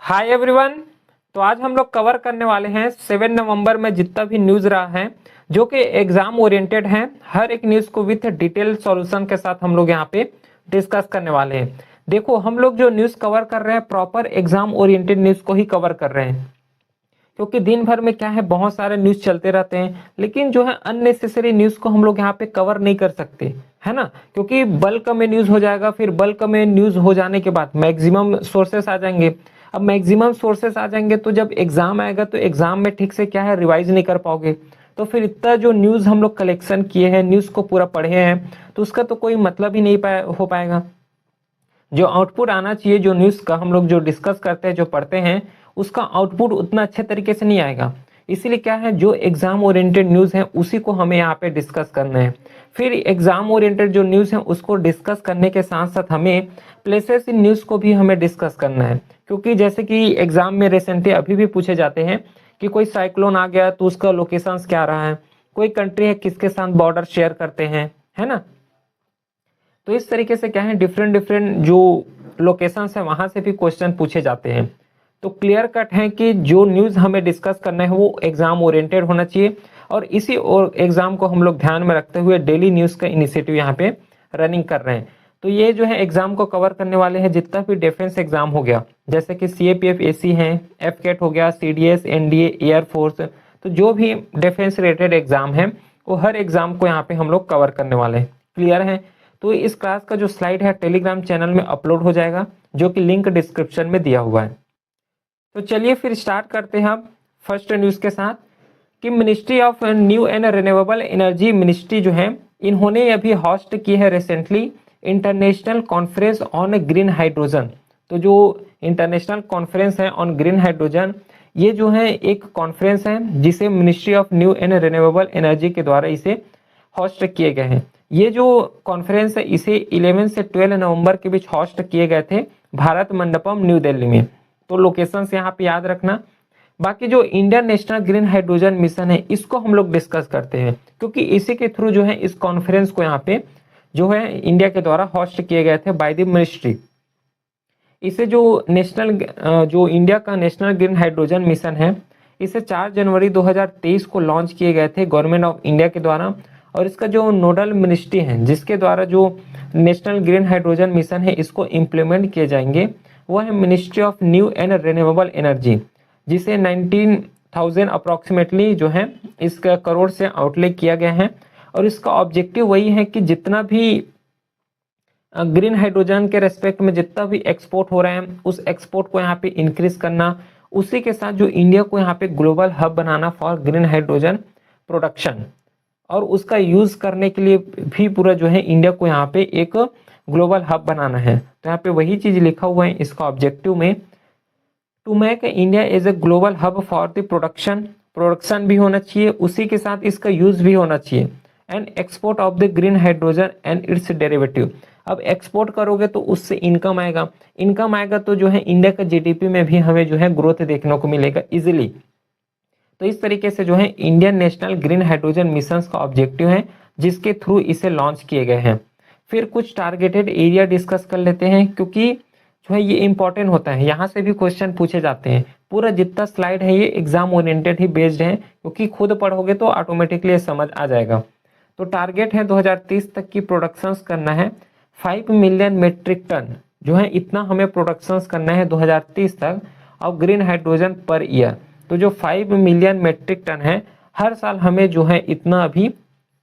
Hi everyone. तो आज हम लोग कवर करने वाले हैं 7 नवंबर में जितना भी न्यूज़ रहा है जो कि एग्जाम ओरिएंटेड है। हर एक न्यूज़ को विथ डिटेल सॉल्यूशन के साथ हम लोग यहाँ पे डिस्कस करने वाले हैं। देखो, हम लोग जो न्यूज़ कवर कर रहे हैं प्रॉपर एग्जाम ओरिएंटेड न्यूज़ को ही कवर कर रहे हैं, क्योंकि दिन भर में क्या है बहुत सारे न्यूज़ चलते रहते हैं, लेकिन जो है अननेसेसरी न्यूज़ को हम लोग यहाँ पे कवर नहीं कर सकते, है ना। क्योंकि बल्क में न्यूज़ हो जाएगा, फिर बल्क में न्यूज़ हो जाने के बाद मैक्सिमम सोर्सेस आ जाएंगे। अब मैक्सिमम सोर्सेस आ जाएंगे तो जब एग्जाम आएगा तो एग्जाम में ठीक से क्या है रिवाइज नहीं कर पाओगे। तो फिर इतना जो न्यूज़ हम लोग कलेक्शन किए हैं, न्यूज़ को पूरा पढ़े हैं, तो उसका तो कोई मतलब ही नहीं हो पाएगा। जो आउटपुट आना चाहिए, जो न्यूज़ का हम लोग जो डिस्कस करते हैं, जो पढ़ते हैं, उसका आउटपुट उतना अच्छे तरीके से नहीं आएगा। इसीलिए क्या है, जो एग्जाम ओरिएंटेड न्यूज़ है उसी को हमें यहाँ पे डिस्कस करना है। फिर एग्जाम ओरिएंटेड जो न्यूज़ है उसको डिस्कस करने के साथ साथ हमें प्लेसेस इन न्यूज़ को भी हमें डिस्कस करना है। क्योंकि जैसे कि एग्जाम में रिसेंटली अभी भी पूछे जाते हैं कि कोई साइक्लोन आ गया तो उसका लोकेशन क्या रहा है, कोई कंट्री है किसके साथ बॉर्डर शेयर करते हैं, है ना। तो इस तरीके से क्या है डिफरेंट डिफरेंट जो लोकेशंस है वहां से भी क्वेश्चन पूछे जाते हैं। तो क्लियर कट है कि जो न्यूज़ हमें डिस्कस करना है वो एग्जाम ओरिएंटेड होना चाहिए, और इसी और एग्जाम को हम लोग ध्यान में रखते हुए डेली न्यूज़ का इनिशिएटिव यहाँ पे रनिंग कर रहे हैं। तो ये जो है एग्जाम को कवर करने वाले हैं जितना भी डिफेंस एग्जाम हो गया, जैसे कि CAPF AC है, FCAT हो गया, CDS NDA एयरफोर्स। तो जो भी डिफेंस रिलेटेड एग्जाम है वो हर एग्जाम को यहाँ पे हम लोग कवर करने वाले हैं। क्लियर है। तो इस क्लास का जो स्लाइड है टेलीग्राम चैनल में अपलोड हो जाएगा, जो कि लिंक डिस्क्रिप्शन में दिया हुआ है। तो चलिए फिर स्टार्ट करते हैं अब फर्स्ट न्यूज़ के साथ कि ministry of new and renewable energy ministry जो है, इन्होंने अभी होस्ट की है recently international conference on green hydrogen. तो जो इंटरनेशनल कॉन्फ्रेंस है ऑन ग्रीन हाइड्रोजन, ये जो है एक कॉन्फ्रेंस है जिसे ministry of new and renewable energy के द्वारा इसे होस्ट किए गए हैं। ये जो कॉन्फ्रेंस है इसे 11 से 12 नवंबर के बीच होस्ट किए गए थे भारत मंडपम न्यू दिल्ली में। तो लोकेशंस यहाँ पे याद रखना। बाकी जो Indian national green hydrogen mission है इसको हम लोग डिस्कस करते हैं, क्योंकि इसी के थ्रू जो है इस कॉन्फ्रेंस को यहाँ पे जो है इंडिया के द्वारा होस्ट किए गए थे बाय द मिनिस्ट्री। इसे जो जो इंडिया का नेशनल ग्रीन हाइड्रोजन मिशन है, इसे 4 जनवरी 2023 को लॉन्च किए गए थे गवर्नमेंट ऑफ इंडिया के द्वारा। और इसका जो नोडल मिनिस्ट्री है जिसके द्वारा जो नेशनल ग्रीन हाइड्रोजन मिशन है इसको इम्प्लीमेंट किए जाएंगे, वो है ministry of new and renewable energy, जिसे 19,000 अप्रॉक्सीमेटली जो है इसका करोड़ से आउटले किया गया है। और इसका ऑब्जेक्टिव वही है कि जितना भी ग्रीन हाइड्रोजन के रेस्पेक्ट में जितना भी एक्सपोर्ट हो रहा है उस एक्सपोर्ट को यहाँ पे इंक्रीज करना, उसी के साथ जो इंडिया को यहाँ पे global hub banana for green hydrogen production, और उसका यूज करने के लिए भी पूरा जो है इंडिया को यहाँ पे एक ग्लोबल हब बनाना है। तो यहाँ पे वही चीज लिखा हुआ है इसका ऑब्जेक्टिव में, to make India as a global hub for the production भी होना चाहिए, उसी के साथ इसका यूज भी होना चाहिए, and export of the green hydrogen and it's derivative. अब एक्सपोर्ट करोगे तो उससे इनकम आएगा तो जो है इंडिया का GDP में भी हमें जो है ग्रोथ देखने को मिलेगा इजिली। तो इस तरीके से जो है Indian national green hydrogen mission का ऑब्जेक्टिव है जिसके थ्रू इसे लॉन्च किए गए हैं। फिर कुछ टारगेटेड एरिया डिस्कस कर लेते हैं, क्योंकि जो है ये इंपॉर्टेंट होता है, यहाँ से भी क्वेश्चन पूछे जाते हैं। पूरा जितना स्लाइड है ये एग्जाम ओरिएंटेड ही बेस्ड है, क्योंकि खुद पढ़ोगे तो ऑटोमेटिकली समझ आ जाएगा। तो टारगेट है 2030 तक की प्रोडक्शंस करना है 5 मिलियन मेट्रिक टन, जो है इतना हमें प्रोडक्शंस करना है 2030 तक of green hydrogen per year. तो जो 5 मिलियन मेट्रिक टन है हर साल हमें जो है इतना अभी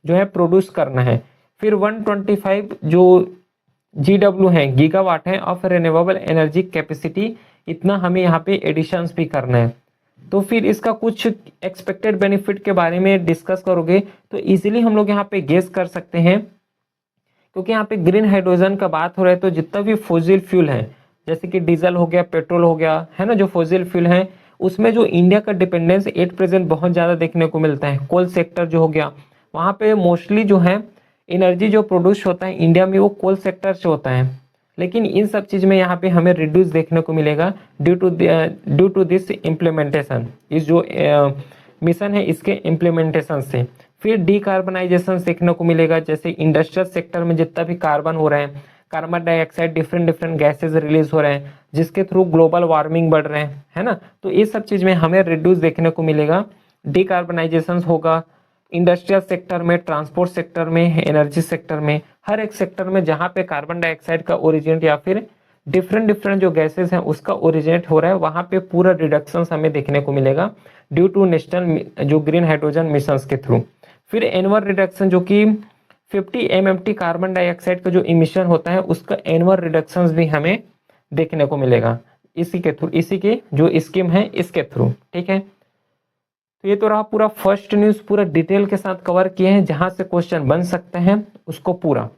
जो है प्रोड्यूस करना है। फिर 125 जो GW है गीगावाट है ऑफ रिन्यूएबल एनर्जी कैपेसिटी, इतना हमें यहाँ पे एडिशंस भी करना है। तो फिर इसका कुछ एक्सपेक्टेड बेनिफिट के बारे में डिस्कस करोगे तो इजीली हम लोग यहाँ पे गेस कर सकते हैं, क्योंकि यहाँ पे ग्रीन हाइड्रोजन का बात हो रहा है तो जितना भी फॉसिल फ्यूल है जैसे कि डीजल हो गया, पेट्रोल हो गया, है ना, जो फॉसिल फ्यूल है उसमें जो इंडिया का डिपेंडेंस एट प्रेजेंट बहुत ज़्यादा देखने को मिलता है। कोल सेक्टर जो हो गया वहाँ पे मोस्टली जो है एनर्जी जो प्रोड्यूस होता है इंडिया में वो कोल सेक्टर से होता है, लेकिन इन सब चीज़ में यहाँ पे हमें रिड्यूस देखने को मिलेगा ड्यू टू दिस इम्प्लीमेंटेशन, इस जो मिशन है इसके इम्प्लीमेंटेशन से। फिर डीकार्बनाइजेशन देखने को मिलेगा, जैसे इंडस्ट्रियल सेक्टर में जितना भी कार्बन हो रहा है carbon dioxide different different gases release हो रहे हैं जिसके थ्रू ग्लोबल वार्मिंग बढ़ रहे हैं, है ना। तो ये सब चीज में हमें रिड्यूस देखने को मिलेगा, डिकार्बनाइजेशन होगा इंडस्ट्रियल सेक्टर में, ट्रांसपोर्ट सेक्टर में, एनर्जी सेक्टर में, हर एक सेक्टर में जहाँ पे कार्बन डाइऑक्साइड का ओरिजिनेट या फिर डिफरेंट डिफरेंट जो गैसेस हैं उसका ओरिजिनेट हो रहा है, वहाँ पे पूरा रिडक्शन हमें देखने को मिलेगा ड्यू टू नेशनल जो ग्रीन हाइड्रोजन मिशंस के थ्रू। फिर एनुअल रिडक्शन जो कि 50 MMT कार्बन डाइऑक्साइड का जो इमिशन होता है उसका एनुअल रिडक्शंस भी हमें देखने को मिलेगा इसी के थ्रू, इसी के जो स्कीम है इसके थ्रू, ठीक है। तो ये तो रहा पूरा फर्स्ट न्यूज, पूरा डिटेल के साथ कवर किए हैं, जहां से क्वेश्चन बन सकते हैं उसको पूरा।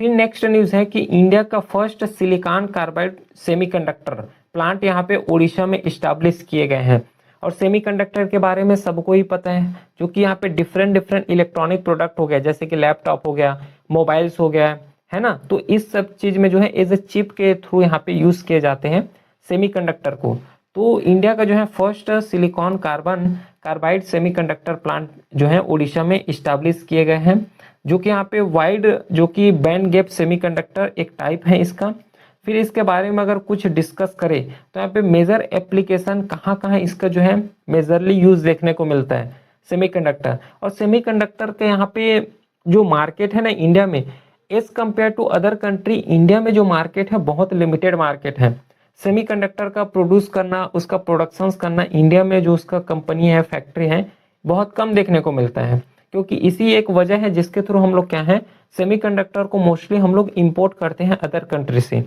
फिर नेक्स्ट न्यूज है कि इंडिया का first silicon carbide semiconductor plant यहाँ पे ओडिशा में इस्टेब्लिश किए गए हैं। और सेमीकंडक्टर के बारे में सबको ही पता है, जो कि यहाँ पे डिफरेंट डिफरेंट इलेक्ट्रॉनिक प्रोडक्ट हो गया, जैसे कि लैपटॉप हो गया, मोबाइल्स हो गया, है ना। तो इस सब चीज में जो है एज ए चिप के थ्रू यहाँ पे यूज किए जाते हैं सेमीकंडक्टर को। तो इंडिया का जो है first silicon carbide semiconductor plant जो है उड़ीसा में इस्टेब्लिश किए गए हैं, जो कि यहाँ पे वाइड जो कि बैंड गैप सेमीकंडक्टर एक टाइप है इसका। फिर इसके बारे में अगर कुछ डिस्कस करें तो यहाँ पे मेजर एप्लीकेशन कहाँ कहाँ इसका जो है मेजरली यूज देखने को मिलता है सेमीकंडक्टर। और सेमीकंडक्टर के यहाँ पे जो मार्केट है ना इंडिया में, as compared to other country, India में जो मार्केट है बहुत लिमिटेड मार्केट है। सेमीकंडक्टर का प्रोड्यूस करना, उसका प्रोडक्शन करना इंडिया में जो उसका कंपनी है, फैक्ट्री है, बहुत कम देखने को मिलता है। क्योंकि इसी एक वजह है जिसके थ्रू हम लोग क्या है सेमीकंडक्टर को मोस्टली हम लोग इंपोर्ट करते हैं अदर कंट्री से।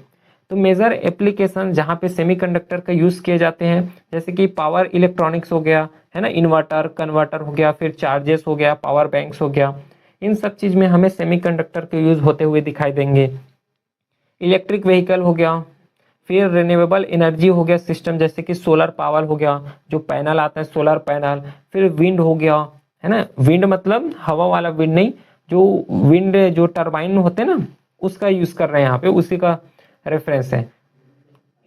तो मेजर एप्लीकेशन जहाँ पे सेमीकंडक्टर का यूज किए जाते हैं, जैसे कि पावर इलेक्ट्रॉनिक्स हो गया, है ना, इन्वर्टर कन्वर्टर हो गया, फिर चार्जेस हो गया, पावर बैंक्स हो गया, इन सब चीज में हमें सेमीकंडक्टर के यूज होते हुए दिखाई देंगे। इलेक्ट्रिक व्हीकल हो गया, फिर रिन्यूएबल एनर्जी हो गया सिस्टम, जैसे कि सोलर पावर हो गया, जो पैनल आता है सोलर पैनल, फिर विंड हो गया, है ना। विंड मतलब हवा वाला विंड नहीं, जो विंड जो टरबाइन होते हैं ना उसका यूज कर रहे हैं यहाँ पे, उसी का रेफरेंस है।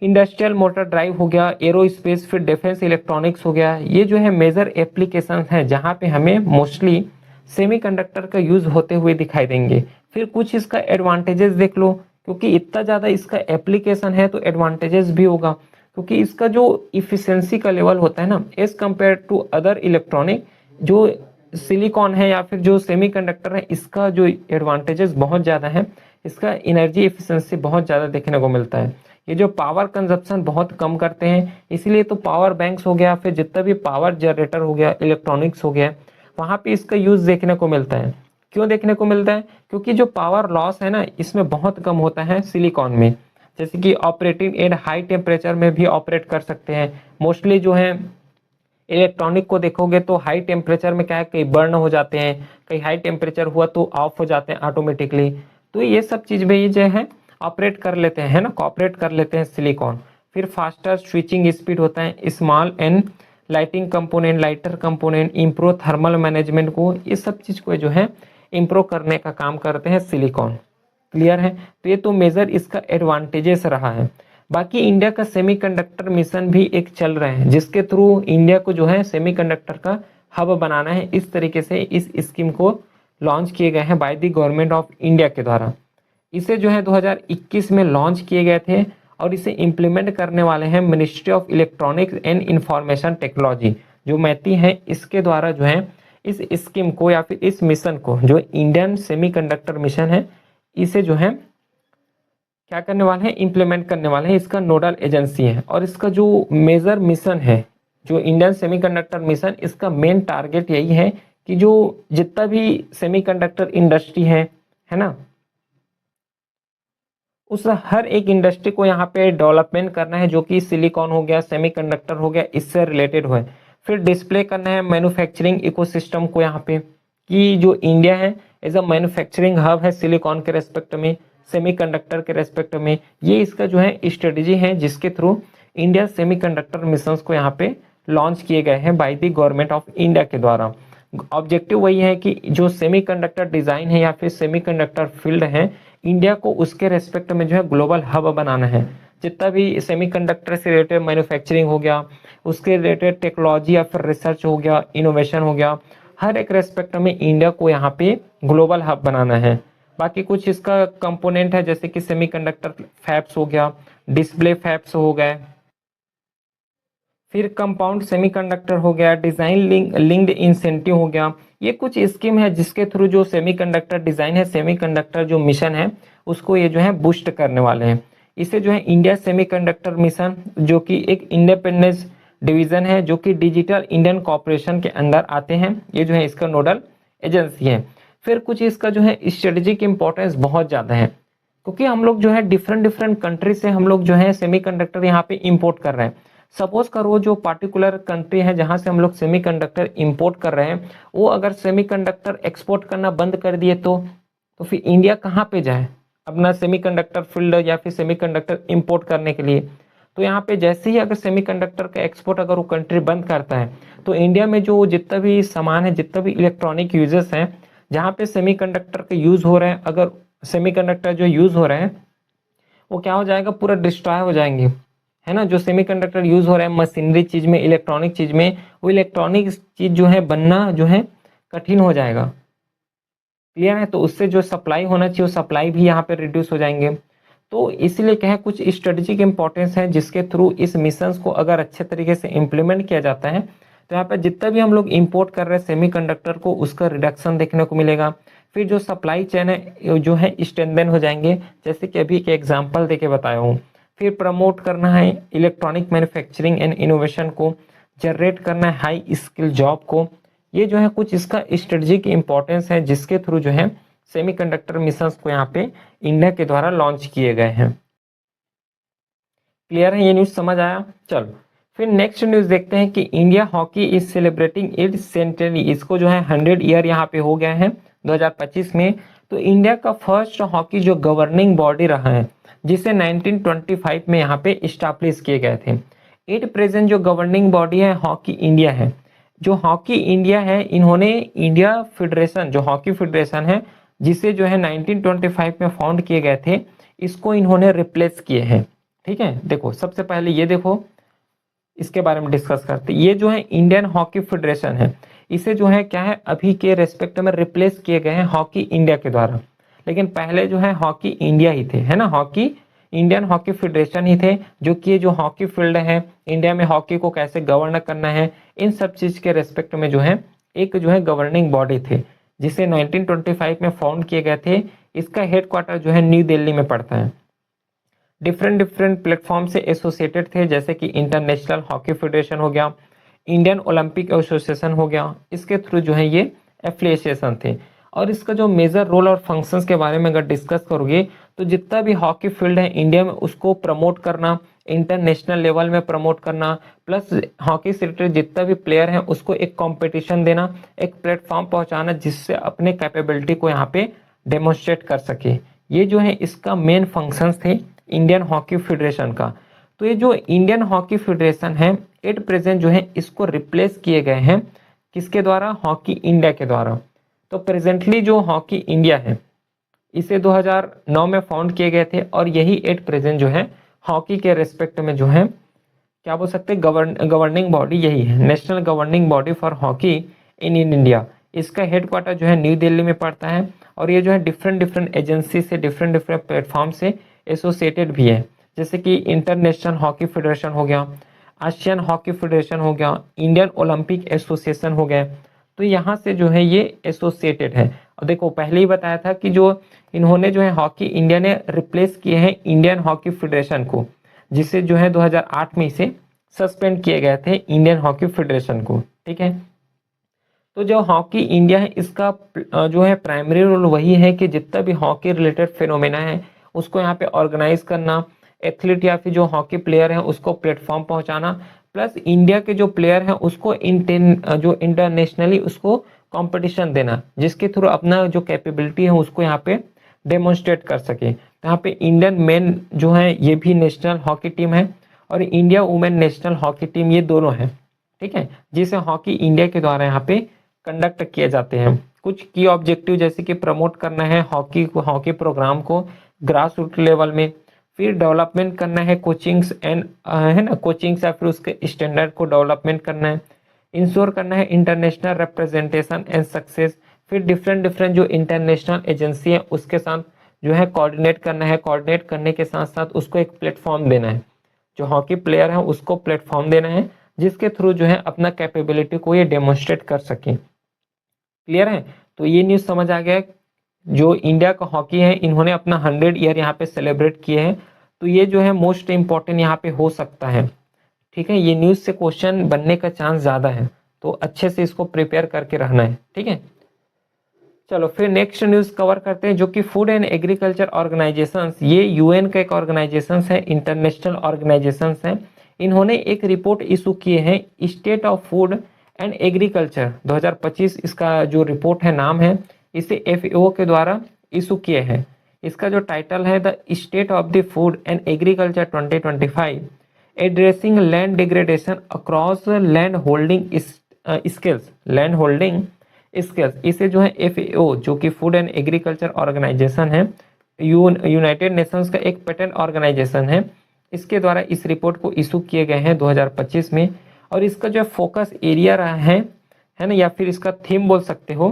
इंडस्ट्रियल मोटर ड्राइव हो गया, एरोस्पेस, फिर डिफेंस इलेक्ट्रॉनिक्स हो गया। ये जो है मेजर एप्लीकेशन है जहाँ पे हमें मोस्टली सेमीकंडक्टर का यूज होते हुए दिखाई देंगे। फिर कुछ इसका एडवांटेजेस देख लो, क्योंकि इतना ज़्यादा इसका एप्लीकेशन है तो एडवांटेजेस भी होगा, क्योंकि इसका जो इफिशियंसी का लेवल होता है ना as compared to other electronic, जो सिलिकॉन है या फिर जो सेमीकंडक्टर है, इसका जो एडवांटेजेस बहुत ज़्यादा है। इसका एनर्जी एफिशिएंसी बहुत ज़्यादा देखने को मिलता है। ये जो पावर कंजप्शन बहुत कम करते हैं, इसीलिए तो पावर बैंक्स हो गया, फिर जितना भी पावर जनरेटर हो गया, इलेक्ट्रॉनिक्स हो गया, वहाँ पे इसका यूज़ देखने को मिलता है। क्यों देखने को मिलता है? क्योंकि जो पावर लॉस है ना इसमें बहुत कम होता है सिलिकॉन में। जैसे कि ऑपरेटिंग एट हाई टेम्परेचर में भी ऑपरेट कर सकते हैं। मोस्टली जो है इलेक्ट्रॉनिक को देखोगे तो हाई टेम्परेचर में क्या है, कहीं बर्न हो जाते हैं, कहीं हाई टेम्परेचर हुआ तो ऑफ हो जाते हैं ऑटोमेटिकली। तो ये सब चीज़ भी जो है ऑपरेट कर लेते हैं, है ना, कॉपरेट कर लेते हैं सिलिकॉन। फिर फास्टर स्विचिंग स्पीड होता है, small and lighting component, lighter component, improve thermal management को, ये सब चीज़ को जो है इम्प्रूव करने का काम करते हैं सिलिकॉन। क्लियर है? तो ये तो मेजर इसका एडवांटेजेस रहा है। बाकी इंडिया का सेमीकंडक्टर मिशन भी एक चल रहा है, जिसके थ्रू इंडिया को जो है सेमीकंडक्टर का हब बनाना है। इस तरीके से इस स्कीम को लॉन्च किए गए हैं by the government of India के द्वारा। इसे जो है 2021 में लॉन्च किए गए थे और इसे इम्प्लीमेंट करने वाले हैं ministry of electronics and information technology, जो मैती है, इसके द्वारा जो है इस स्कीम को या फिर इस मिशन को, जो इंडियन सेमीकंडक्टर मिशन है, इसे जो है क्या करने वाले हैं, इम्प्लीमेंट करने वाले हैं। इसका नोडल एजेंसी है और इसका जो मेजर मिशन है, जो इंडियन सेमीकंडक्टर मिशन, इसका मेन टारगेट यही है कि जो जितना भी सेमीकंडक्टर इंडस्ट्री है ना, उस हर एक इंडस्ट्री को यहाँ पे डेवलपमेंट करना है, जो कि सिलिकॉन हो गया, सेमीकंडक्टर हो गया, इससे रिलेटेड हो। फिर डिस्प्ले करना है मैन्युफैक्चरिंग इकोसिस्टम को यहाँ पे, कि जो इंडिया है एज अ मैन्युफैक्चरिंग हब है सिलिकॉन के रेस्पेक्ट में, सेमीकंडक्टर के रेस्पेक्ट में। ये इसका जो है स्ट्रेटेजी है जिसके थ्रू इंडिया सेमीकंडक्टर मिशन को यहाँ पे लॉन्च किए गए हैं by the government of India के द्वारा। ऑब्जेक्टिव वही है कि जो सेमीकंडक्टर डिजाइन है या फिर सेमीकंडक्टर फील्ड है, इंडिया को उसके रेस्पेक्ट में जो है ग्लोबल हब बनाना है। जितना भी सेमीकंडक्टर से रिलेटेड मैन्युफैक्चरिंग हो गया, उसके रिलेटेड टेक्नोलॉजी या फिर रिसर्च हो गया, इनोवेशन हो गया, हर एक रेस्पेक्ट में इंडिया को यहाँ पे ग्लोबल हब बनाना है। बाकी कुछ इसका कंपोनेंट है जैसे कि सेमीकंडक्टर फैब्स हो गया, डिस्प्ले फैब्स हो गए, फिर कंपाउंड सेमीकंडक्टर हो गया, डिजाइन लिंक्ड इंसेंटिव हो गया। ये कुछ स्कीम है जिसके थ्रू जो सेमीकंडक्टर डिजाइन है, सेमीकंडक्टर जो मिशन है उसको ये जो है बूस्ट करने वाले हैं। इसे जो है इंडिया सेमीकंडक्टर मिशन, जो कि एक इंडिपेंडेंस डिवीजन है जो कि डिजिटल इंडियन कॉर्पोरेशन के अंदर आते हैं, ये जो है इसका नोडल एजेंसी है। फिर कुछ इसका जो है स्ट्रेटेजिक इंपॉर्टेंस बहुत ज़्यादा है, क्योंकि हम लोग जो है डिफरेंट डिफरेंट कंट्री से हम लोग जो है सेमीकंडक्टर यहाँ पे इंपोर्ट कर रहे हैं। सपोज करो जो पार्टिकुलर कंट्री है जहाँ से हम लोग सेमीकंडक्टर इंपोर्ट कर रहे हैं, वो अगर सेमीकंडक्टर एक्सपोर्ट करना बंद कर दिए तो फिर इंडिया कहाँ पे जाए अपना सेमीकंडक्टर फील्ड या फिर सेमीकंडक्टर इंपोर्ट करने के लिए। तो यहाँ पे जैसे ही अगर सेमीकंडक्टर का एक्सपोर्ट अगर वो कंट्री बंद करता है तो इंडिया में जो जितना भी सामान है, जितना भी इलेक्ट्रॉनिक यूजेस हैं जहाँ पे सेमीकंडक्टर का यूज हो रहा है, अगर सेमीकंडक्टर जो यूज हो रहे हैं वो क्या हो जाएगा, पूरा डिस्ट्रॉय हो जाएंगे, है ना। जो सेमीकंडक्टर यूज हो रहा है मशीनरी चीज में, इलेक्ट्रॉनिक चीज में, वो इलेक्ट्रॉनिक चीज जो है बनना जो है कठिन हो जाएगा। क्लियर है। तो उससे जो सप्लाई होना चाहिए वो सप्लाई भी यहाँ पे रिड्यूस हो जाएंगे। तो इसीलिए क्या है, कुछ स्ट्रेटेजिक इंपॉर्टेंस है जिसके थ्रू इस मिशंस को अगर अच्छे तरीके से इम्प्लीमेंट किया जाता है तो यहाँ पे जितना भी हम लोग इंपोर्ट कर रहे हैं सेमीकंडक्टर को उसका रिडक्शन देखने को मिलेगा। फिर जो सप्लाई चेन है जो है स्ट्रेंथन हो जाएंगे, जैसे कि अभी के एग्जांपल देके बताया हूँ। फिर प्रमोट करना है इलेक्ट्रॉनिक मैन्युफैक्चरिंग एंड इनोवेशन को, जनरेट करना है हाई स्किल जॉब को। ये जो है कुछ इसका स्ट्रेटेजिक इंपॉर्टेंस है जिसके थ्रू जो है सेमीकंडक्टर मिशंस को यहाँ पे इंडिया के द्वारा लॉन्च किए गए हैं। क्लियर है, ये न्यूज समझ आया। चलो फिर नेक्स्ट न्यूज देखते हैं कि India hockey is celebrating its century. इसको जो है 100 ईयर यहाँ पे हो गया है 2025 में। तो इंडिया का फर्स्ट हॉकी जो गवर्निंग बॉडी रहा है जिसे 1925 में यहाँ पे इस्टेब्लिश किए गए थे। एट प्रेजेंट जो गवर्निंग बॉडी है हॉकी इंडिया है। जो हॉकी इंडिया है इन्होंने इंडिया फेडरेशन जो हॉकी फेडरेशन है जिसे जो है 1925 में फाउंड किए गए थे, इसको इन्होंने रिप्लेस किए हैं। ठीक है, देखो सबसे पहले ये देखो इसके बारे में डिस्कस करते। ये जो है इंडियन हॉकी फेडरेशन है, इसे जो है क्या है अभी के रेस्पेक्ट में रिप्लेस किए गए हैं हॉकी इंडिया के द्वारा। लेकिन पहले जो है हॉकी इंडिया ही थे, है ना, हॉकी इंडियन हॉकी फेडरेशन ही थे, जो कि जो हॉकी फील्ड है इंडिया में हॉकी को कैसे गवर्न करना है इन सब चीज के रेस्पेक्ट में जो है एक जो है गवर्निंग बॉडी थे जिसे 1925 में फाउंड किए गए थे। इसका हेडक्वार्टर जो है न्यू दिल्ली में पड़ता है। डिफरेंट डिफरेंट प्लेटफॉर्म से एसोसिएटेड थे जैसे कि इंटरनेशनल हॉकी फेडरेशन हो गया, इंडियन ओलंपिक एसोसिएशन हो गया, इसके थ्रू जो है ये एफिलिएशन थे। और इसका जो मेजर रोल और फंक्शंस के बारे में अगर डिस्कस करोगे तो जितना भी हॉकी फील्ड है इंडिया में उसको प्रमोट करना, इंटरनेशनल लेवल में प्रमोट करना, प्लस हॉकी से रिलेटेड जितना भी प्लेयर हैं उसको एक कंपटीशन देना, एक प्लेटफॉर्म पहुंचाना जिससे अपने कैपेबिलिटी को यहाँ पे डेमोन्स्ट्रेट कर सके। ये जो है इसका मेन फंक्शंस थे इंडियन हॉकी फेडरेशन का। तो ये जो इंडियन हॉकी फेडरेशन है एट प्रेजेंट जो है इसको रिप्लेस किए गए हैं किसके द्वारा, हॉकी इंडिया के द्वारा। तो प्रेजेंटली जो हॉकी इंडिया है इसे 2009 में फाउंड किए गए थे और यही एट प्रेजेंट जो है हॉकी के रेस्पेक्ट में जो है क्या बोल सकते हैं गवर्निंग बॉडी यही है, national governing body for hockey in India. इसका हेडक्वार्टर जो है न्यू दिल्ली में पड़ता है और ये जो है डिफरेंट डिफरेंट एजेंसी से डिफरेंट डिफरेंट प्लेटफॉर्म से एसोसिएटेड भी है, जैसे कि इंटरनेशनल हॉकी फेडरेशन हो गया, आसियान हॉकी फेडरेशन हो गया, इंडियन ओलंपिक एसोसिएशन हो गया। तो यहाँ से जो है ये एसोसिएटेड है। और देखो पहले ही बताया था कि जो इन्होंने जो है हॉकी इंडिया ने रिप्लेस किए हैं इंडियन हॉकी फेडरेशन को, जिसे जो है 2008 में इसे सस्पेंड किए गए थे इंडियन हॉकी फेडरेशन को। ठीक है, तो जो हॉकी इंडिया है इसका जो है प्राइमरी रोल वही है कि जितना भी हॉकी रिलेटेड फिनोमेना है उसको यहाँ पे ऑर्गेनाइज करना, एथलीट या फिर जो हॉकी प्लेयर है उसको प्लेटफॉर्म पहुंचाना, प्लस इंडिया के जो प्लेयर हैं उसको जो इंटरनेशनली उसको कंपटीशन देना जिसके थ्रू अपना जो कैपेबिलिटी है उसको यहाँ पे डेमोन्स्ट्रेट कर सके। तो यहाँ पे इंडियन मेन जो है ये भी नेशनल हॉकी टीम है और India women national hockey team, ये दोनों है। ठीक है, जिसे हॉकी इंडिया के द्वारा यहाँ पे कंडक्ट किए जाते हैं। कुछ की ऑब्जेक्टिव जैसे कि प्रमोट करना है हॉकी प्रोग्राम को ग्रास रूट लेवल में, फिर डेवलपमेंट करना है कोचिंग्स एंड है ना कोचिंग्स या फिर उसके स्टैंडर्ड को डेवलपमेंट करना है, इंश्योर करना है इंटरनेशनल रिप्रेजेंटेशन एंड सक्सेस, फिर डिफरेंट डिफरेंट जो इंटरनेशनल एजेंसी है उसके साथ जो है कोऑर्डिनेट करना है, कोऑर्डिनेट करने के साथ साथ उसको एक प्लेटफॉर्म देना है, जो हॉकी प्लेयर है उसको प्लेटफॉर्म देना है जिसके थ्रू जो है अपना कैपेबिलिटी को ये डेमोन्स्ट्रेट कर सके। क्लियर है? तो ये न्यूज़ समझ आ गया। जो इंडिया का हॉकी है इन्होंने अपना 100 ईयर यहाँ पे सेलिब्रेट किए हैं, तो ये जो है मोस्ट इंपॉर्टेंट यहाँ पे हो सकता है। ठीक है, ये न्यूज़ से क्वेश्चन बनने का चांस ज़्यादा है, तो अच्छे से इसको प्रिपेयर करके रहना है। ठीक है, चलो फिर नेक्स्ट न्यूज़ कवर करते हैं, जो कि फूड एंड एग्रीकल्चर ऑर्गेनाइजेशंस, ये यूएन का एक ऑर्गेनाइजेशंस है, इंटरनेशनल ऑर्गेनाइजेशंस है। इन्होंने एक रिपोर्ट इशू किए हैं, state of food and agriculture 2025 इसका जो रिपोर्ट है नाम है, इसे एफएओ के द्वारा इशू किए हैं। इसका जो टाइटल है the state of the food and agriculture 2025 addressing land degradation across land holding skills, land holding skills. इसे जो है एफएओ जो कि फूड एंड एग्रीकल्चर ऑर्गेनाइजेशन है, यूनाइटेड नेशंस का एक पेटेंट ऑर्गेनाइजेशन है, इसके द्वारा इस रिपोर्ट को इशू किए गए हैं 2025 में। और इसका जो फोकस एरिया रहा है ना, या फिर इसका थीम बोल सकते हो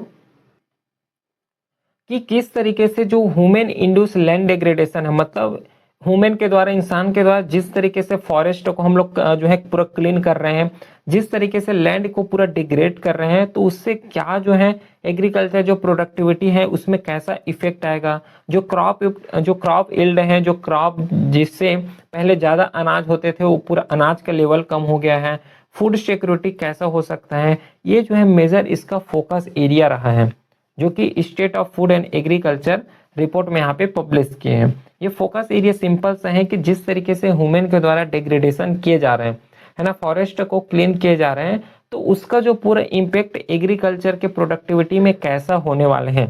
कि किस तरीके से जो ह्यूमन इंड्यूस लैंड डिग्रेडेशन है, मतलब ह्यूमन के द्वारा, इंसान के द्वारा जिस तरीके से फॉरेस्ट को हम लोग जो है पूरा क्लीन कर रहे हैं, जिस तरीके से लैंड को पूरा डिग्रेड कर रहे हैं, तो उससे क्या जो है एग्रीकल्चर जो प्रोडक्टिविटी है उसमें कैसा इफेक्ट आएगा। जो क्रॉप इल्ड है, जो क्रॉप जिससे पहले ज़्यादा अनाज होते थे वो पूरा अनाज का लेवल कम हो गया है, फूड सिक्योरिटी कैसा हो सकता है, ये जो है मेजर इसका फोकस एरिया रहा है, जो कि state of food and agriculture report में यहाँ पे पब्लिश किए हैं। ये फोकस एरिया सिंपल सा है कि जिस तरीके से ह्यूमन के द्वारा डिग्रेडेशन किए जा रहे हैं, है ना, फॉरेस्ट को क्लीन किए जा रहे हैं, तो उसका जो पूरा इम्पेक्ट एग्रीकल्चर के प्रोडक्टिविटी में कैसा होने वाले हैं,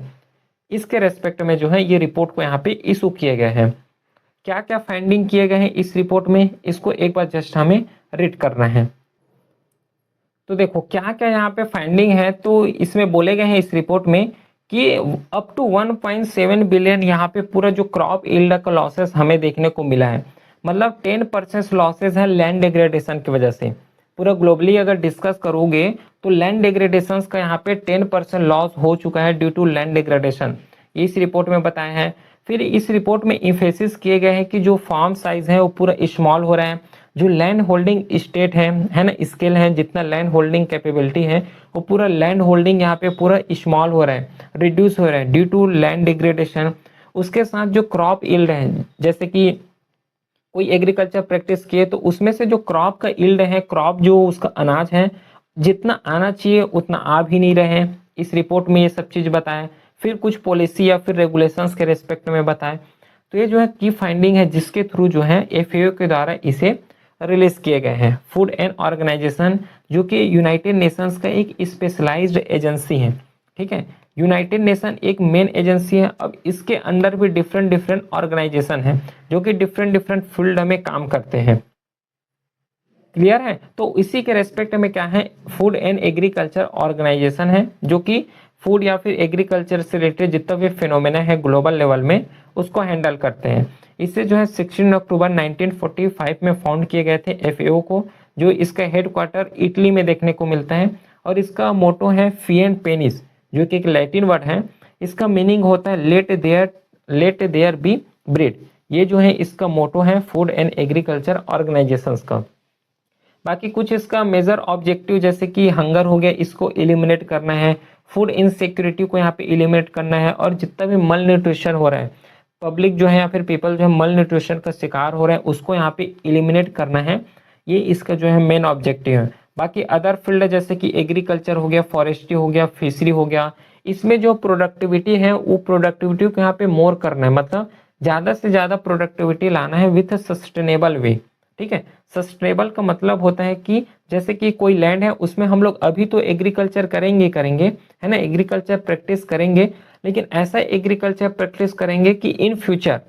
इसके रेस्पेक्ट में जो है ये रिपोर्ट को यहाँ पे इशू किए गए हैं। क्या क्या फाइंडिंग किए गए हैं इस रिपोर्ट में, इसको एक बार जस्ट हमें रीड करना है। तो देखो क्या क्या यहाँ पे फाइंडिंग है, तो इसमें बोले गए हैं इस रिपोर्ट में कि अप टू 1.7 बिलियन यहाँ पे पूरा जो क्रॉप यील्ड का लॉसेस हमें देखने को मिला है, मतलब 10% लॉसेस है लैंड डिग्रेडेशन की वजह से। पूरा ग्लोबली अगर डिस्कस करोगे तो लैंड डिग्रेडेशन का यहाँ पे 10% लॉस हो चुका है ड्यू टू लैंड डिग्रेडेशन, इस रिपोर्ट में बताया है। फिर इस रिपोर्ट में इम्फेसिस किए गए हैं कि जो फार्म साइज है वो पूरा स्मॉल हो रहा है, जो लैंड होल्डिंग स्टेट है ना, स्केल है, जितना लैंड होल्डिंग कैपेबिलिटी है वो पूरा लैंड होल्डिंग यहाँ पे पूरा स्मॉल हो रहा है, रिड्यूस हो रहा है ड्यू टू लैंड डिग्रेडेशन। उसके साथ जो क्रॉप यील्ड है, जैसे कि कोई एग्रीकल्चर प्रैक्टिस किए तो उसमें से जो क्रॉप का यील्ड है, क्रॉप जो उसका अनाज है, जितना आना चाहिए उतना आ भी नहीं रहे हैं, इस रिपोर्ट में ये सब चीज़ बताएं। फिर कुछ पॉलिसी या फिर रेगुलेशंस के रेस्पेक्ट में बताएं। तो ये जो है की फाइंडिंग है जिसके थ्रू जो है एफएओ के द्वारा इसे रिलीज किए गए हैं। फूड एंड ऑर्गेनाइजेशन जो कि यूनाइटेड नेशंस का एक स्पेशलाइज्ड एजेंसी है, ठीक है, यूनाइटेड नेशन एक मेन एजेंसी है। अब इसके अंडर भी डिफरेंट डिफरेंट ऑर्गेनाइजेशन है जो कि डिफरेंट डिफरेंट फील्ड में काम करते हैं। क्लियर है? तो इसी के रेस्पेक्ट में क्या है, फूड एंड एग्रीकल्चर ऑर्गेनाइजेशन है जो कि फूड या फिर एग्रीकल्चर से रिलेटेड जितना भी फिनोमेना है ग्लोबल लेवल में उसको हैंडल करते हैं। इसे जो है 16 अक्टूबर 1945 में फाउंड किए गए थे एफएओ को, जो इसका हेडक्वार्टर इटली में देखने को मिलता है। और इसका मोटो है फिएंट पेनिस, जो कि एक लैटिन वर्ड है, इसका मीनिंग होता है लेट देयर बी ब्रीड। ये जो है इसका मोटो है फूड एंड एग्रीकल्चर ऑर्गेनाइजेशंस का। बाकी कुछ इसका मेजर ऑब्जेक्टिव जैसे कि हंगर हो गया, इसको एलिमिनेट करना है, फूड इनसिक्योरिटी को यहाँ पे एलिमिनेट करना है, और जितना भी मल न्यूट्रिशन हो रहा है, पब्लिक जो है या फिर पीपल जो है मल न्यूट्रिशन का शिकार हो रहा है, उसको यहाँ पे एलिमिनेट करना है। ये इसका जो है मेन ऑब्जेक्टिव है। बाकी अदर फील्ड जैसे कि एग्रीकल्चर हो गया, फॉरेस्ट्री हो गया, फिशरी हो गया, इसमें जो प्रोडक्टिविटी है वो प्रोडक्टिविटी को यहाँ पे मोर करना है, मतलब ज़्यादा से ज़्यादा प्रोडक्टिविटी लाना है विथ सस्टेनेबल वे। ठीक है, सस्टेनेबल का मतलब होता है कि जैसे कि कोई लैंड है उसमें हम लोग अभी तो एग्रीकल्चर करेंगे, है ना, एग्रीकल्चर प्रैक्टिस करेंगे, लेकिन ऐसा एग्रीकल्चर प्रैक्टिस करेंगे कि इन फ्यूचर,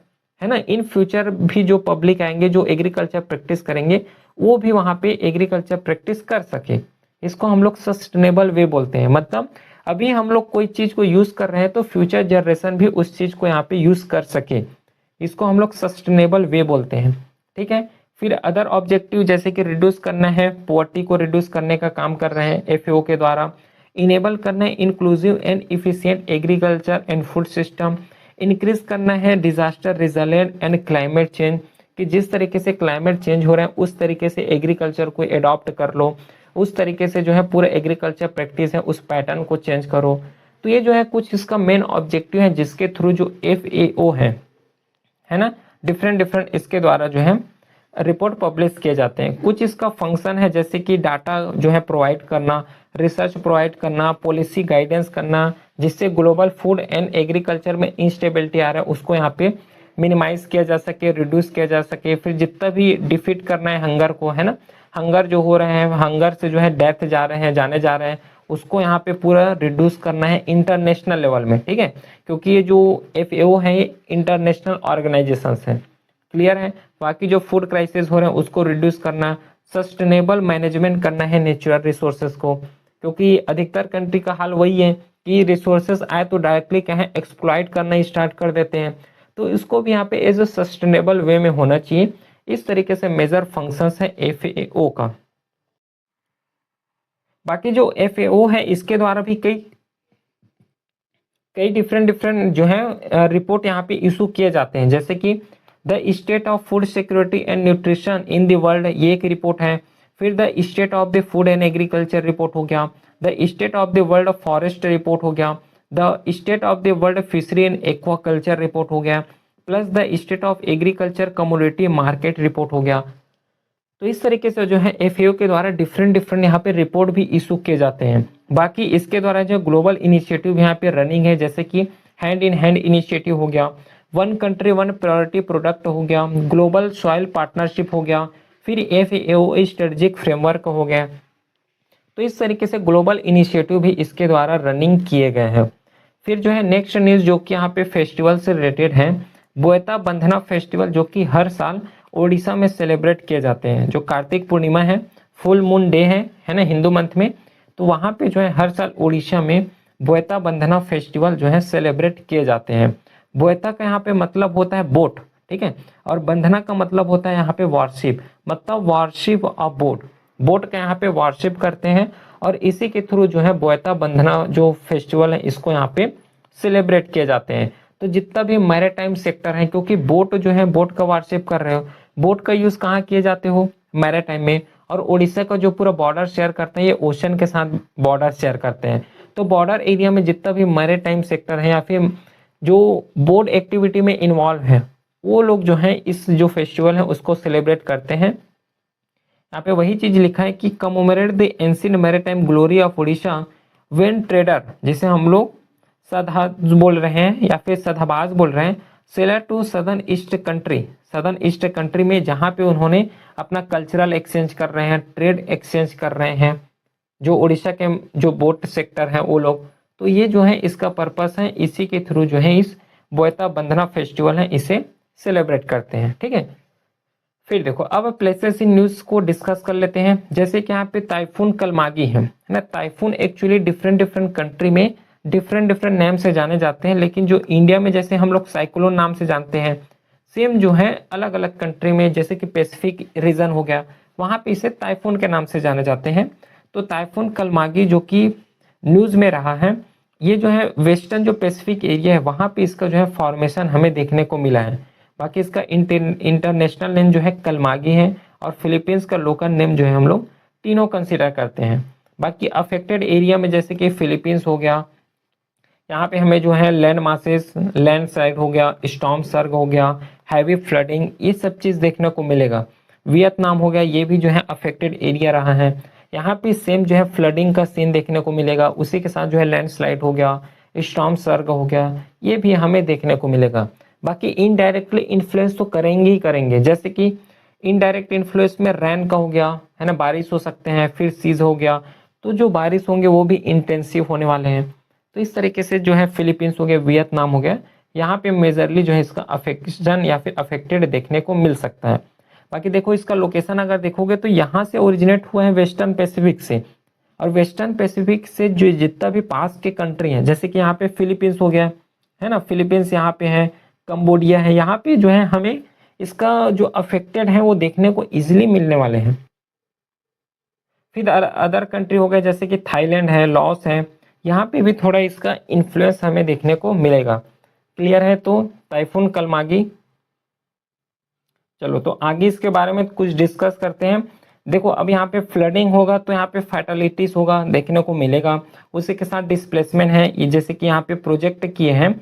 है ना, इन फ्यूचर भी जो पब्लिक आएंगे जो एग्रीकल्चर प्रैक्टिस करेंगे वो भी वहाँ पे एग्रीकल्चर प्रैक्टिस कर सके। इसको हम लोग सस्टेनेबल वे बोलते हैं। मतलब अभी हम लोग कोई चीज़ को यूज़ कर रहे हैं तो फ्यूचर जनरेशन भी उस चीज़ को यहाँ पे यूज़ कर सके, इसको हम लोग सस्टेनेबल वे बोलते हैं। ठीक है, फिर अदर ऑब्जेक्टिव जैसे कि रिड्यूस करना है, पॉवर्टी को रिड्यूस करने का काम कर रहे हैं एफएओ के द्वारा, इनेबल करना है inclusive and efficient agriculture and food system, increase करना है disaster resilient and climate change, कि जिस तरीके से क्लाइमेट चेंज हो रहा है उस तरीके से एग्रीकल्चर को एडॉप्ट कर लो, उस तरीके से जो है पूरा एग्रीकल्चर प्रैक्टिस है उस पैटर्न को चेंज करो। तो ये जो है कुछ इसका मेन ऑब्जेक्टिव है जिसके थ्रू जो FAO है ना, डिफरेंट डिफरेंट इसके द्वारा जो है रिपोर्ट पब्लिश किए जाते हैं। कुछ इसका फंक्शन है जैसे कि डाटा जो है प्रोवाइड करना, रिसर्च प्रोवाइड करना, पॉलिसी गाइडेंस करना, जिससे ग्लोबल फूड एंड एग्रीकल्चर में इंस्टेबिलिटी आ रहा है उसको यहाँ पे मिनिमाइज किया जा सके, रिड्यूस किया जा सके। फिर जितना भी डिफीट करना है हंगर को, है ना, हंगर जो हो रहे हैं, हंगर से जो है डेथ जा रहे हैं, जाने जा रहे हैं, उसको यहाँ पे पूरा रिड्यूस करना है इंटरनेशनल लेवल में, ठीक है, क्योंकि ये जो FAO है ये इंटरनेशनल ऑर्गेनाइजेशंस है, क्लियर है। बाकी जो फूड क्राइसिस हो रहे हैं उसको रिड्यूस करना, सस्टेनेबल मैनेजमेंट करना है नेचुरल रिसोर्सेज को, क्योंकि अधिकतर कंट्री का हाल वही है कि रिसोर्सेज आए तो डायरेक्टली क्या है एक्सप्लॉइट करना स्टार्ट कर देते हैं। तो इसको भी यहाँ पे एज ए सस्टेनेबल वे में होना चाहिए। इस तरीके से मेजर फंक्शंस है FAO का। बाकी जो FAO है इसके द्वारा भी कई डिफरेंट डिफरेंट जो है रिपोर्ट यहाँ पे इशू किए जाते हैं, जैसे कि the state of food security and nutrition in the world, ये एक रिपोर्ट है। फिर the state of the food and agriculture report हो गया, the state of the world forest report हो गया, the state of the world fishery and aquaculture report हो गया, plus the state of agriculture commodity market report हो गया। तो इस तरीके से जो है FAO के द्वारा डिफरेंट डिफरेंट यहाँ पे रिपोर्ट भी इशू किए जाते हैं। बाकी इसके द्वारा जो ग्लोबल इनिशिएटिव यहाँ पे रनिंग है, जैसे कि हैंड इन हैंड इनिशिएटिव हो गया, one country one priority product हो गया, ग्लोबल सॉइल पार्टनरशिप हो गया, फिर FAO स्ट्रेटेजिक फ्रेमवर्क हो गया। तो इस तरीके से ग्लोबल इनिशिएटिव भी इसके द्वारा रनिंग किए गए हैं। फिर जो है नेक्स्ट न्यूज़ जो कि यहाँ पे फेस्टिवल से रिलेटेड है, बोयता बंधना फेस्टिवल, जो कि हर साल ओडिशा में सेलिब्रेट किए जाते हैं। जो कार्तिक पूर्णिमा है, फुल मून डे है ना, हिंदू मंथ में, तो वहाँ पे जो है हर साल ओडिशा में बोयता बंधना फेस्टिवल जो है सेलिब्रेट किए जाते हैं। बोयता का यहाँ पे मतलब होता है बोट, ठीक है, और बंधना का मतलब होता है यहाँ पे वार्शिप, मतलब वार्शिप ऑफ बोट, बोट का यहाँ पे वार्शिप करते हैं, और इसी के थ्रू जो है बोयता बंधना जो फेस्टिवल है इसको यहाँ पे सेलिब्रेट किए जाते हैं। तो जितना भी मैरीटाइम सेक्टर है, क्योंकि बोट जो है बोट का वार्शिप कर रहे हो, बोट का यूज कहाँ किए जाते हो, मैरीटाइम में, और उड़ीसा का जो पूरा बॉर्डर शेयर करते हैं ये ओशन के साथ बॉर्डर शेयर करते हैं। तो बॉर्डर एरिया में जितना भी मैरीटाइम सेक्टर है या फिर जो बोट एक्टिविटी में इन्वॉल्व है वो लोग जो है इस जो फेस्टिवल है उसको सेलिब्रेट करते हैं। यहाँ पे वही चीज लिखा है कि commemorate the ancient maritime glory of Orissa when trader, जिसे हम लोग सदहाज बोल रहे हैं या फिर सदहबाज बोल रहे हैं, seller to southern east country, southern east country में जहाँ पे उन्होंने अपना कल्चरल एक्सचेंज कर रहे हैं, ट्रेड एक्सचेंज कर रहे हैं, जो उड़ीसा के जो बोट सेक्टर है वो लोग। तो ये जो है इसका पर्पस है, इसी के थ्रू जो है इस बोयता बंधना फेस्टिवल है इसे सेलिब्रेट करते हैं, ठीक है। फिर देखो अब प्लेसेस इन न्यूज को डिस्कस कर लेते हैं। जैसे कि यहाँ पे टाइफून कलमागी है ना, typhoon actually different different country में डिफरेंट डिफरेंट नेम से जाने जाते हैं, लेकिन जो इंडिया में जैसे हम लोग साइक्लोन नाम से जानते हैं, सेम जो है अलग अलग कंट्री में जैसे कि पैसिफिक रीजन हो गया वहाँ पे इसे टाइफून के नाम से जाने जाते हैं। तो टाइफून कलमागी जो कि न्यूज में रहा है, ये जो है वेस्टर्न जो पैसिफिक एरिया है वहाँ पे इसका जो है फॉर्मेशन हमें देखने को मिला है। बाकी इसका इंटरनेशनल नेम जो है कलमागी है, और फिलीपींस का लोकल नेम जो है हम लोग तीनों कंसिडर करते हैं। बाकी अफेक्टेड एरिया में जैसे कि फिलीपींस हो गया, यहाँ पे हमें जो है लैंड मासेस, लैंड स्लाइड हो गया, स्टॉर्म सर्ग हो गया, हैवी फ्लडिंग, ये सब चीज़ देखने को मिलेगा। वियतनाम हो गया, ये भी जो है अफेक्टेड एरिया रहा है, यहाँ पे सेम जो है फ्लडिंग का सीन देखने को मिलेगा। उसी के साथ जो है लैंड स्लाइड हो गया, स्टॉर्म सर्ग हो गया, ये भी हमें देखने को मिलेगा। बाकी इनडायरेक्टली इन्फ्लुएंस तो करेंगे ही करेंगे, जैसे कि इनडायरेक्ट इन्फ्लुएंस में रैन का हो गया है ना, बारिश हो सकते हैं, फिर सीज हो गया, तो जो बारिश होंगे वो भी इंटेंसिव होने वाले हैं। तो इस तरीके से जो है फिलीपींस हो गया, वियतनाम हो गया, यहाँ पे मेजरली जो है इसका अफेक्शन या फिर अफेक्टेड देखने को मिल सकता है। बाकी देखो इसका लोकेशन अगर देखोगे तो यहाँ से ओरिजिनेट हुआ है वेस्टर्न पैसिफिक से, और वेस्टर्न पैसिफिक से जो जितना भी पास के कंट्री हैं, जैसे कि यहाँ पे फिलीपींस हो गया है ना, फिलीपींस यहाँ पे है, कंबोडिया है, यहाँ पे जो है हमें इसका जो अफेक्टेड है वो देखने को इजिली मिलने वाले हैं। फिर अदर कंट्री हो गए जैसे कि थाईलैंड है, लॉस है, यहाँ पे भी थोड़ा इसका इन्फ्लुएंस हमें देखने को मिलेगा। क्लियर है? तो टाइफून कलमागी, चलो तो आगे इसके बारे में कुछ डिस्कस करते हैं। देखो अब यहाँ पे फ्लडिंग होगा तो यहाँ पे फैटलिटीज होगा देखने को मिलेगा, उसी के साथ डिस्प्लेसमेंट है, ये जैसे कि यहाँ पे प्रोजेक्ट किए हैं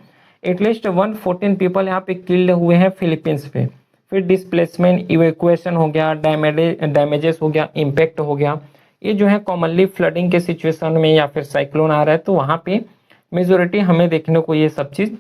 एटलीस्ट 114 पीपल यहाँ पे किल्ड हुए हैं फिलीपींस पे। फिर डिस्प्लेसमेंट, इवेक्यूएशन हो गया, डैमेजेस हो गया, इम्पैक्ट हो गया। ये जो है कॉमनली फ्लडिंग के सिचुएशन में या फिर साइक्लोन आ रहा है तो वहाँ पे मेजोरिटी हमें देखने को ये सब चीज़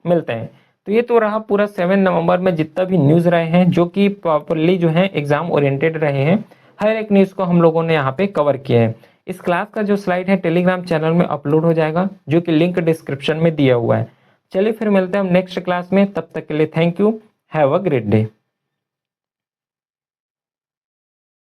मिलते हैं। तो ये तो रहा पूरा 7 नवंबर में जितना भी न्यूज़ रहे हैं जो कि प्रॉपरली जो है एग्जाम ओरिएंटेड रहे हैं, हर एक न्यूज़ को हम लोगों ने यहाँ पे कवर किया है। इस क्लास का जो स्लाइड है टेलीग्राम चैनल में अपलोड हो जाएगा, जो कि लिंक डिस्क्रिप्शन में दिया हुआ है। चलिए फिर मिलते हैं हम नेक्स्ट क्लास में, तब तक के लिए thank you, have a great day.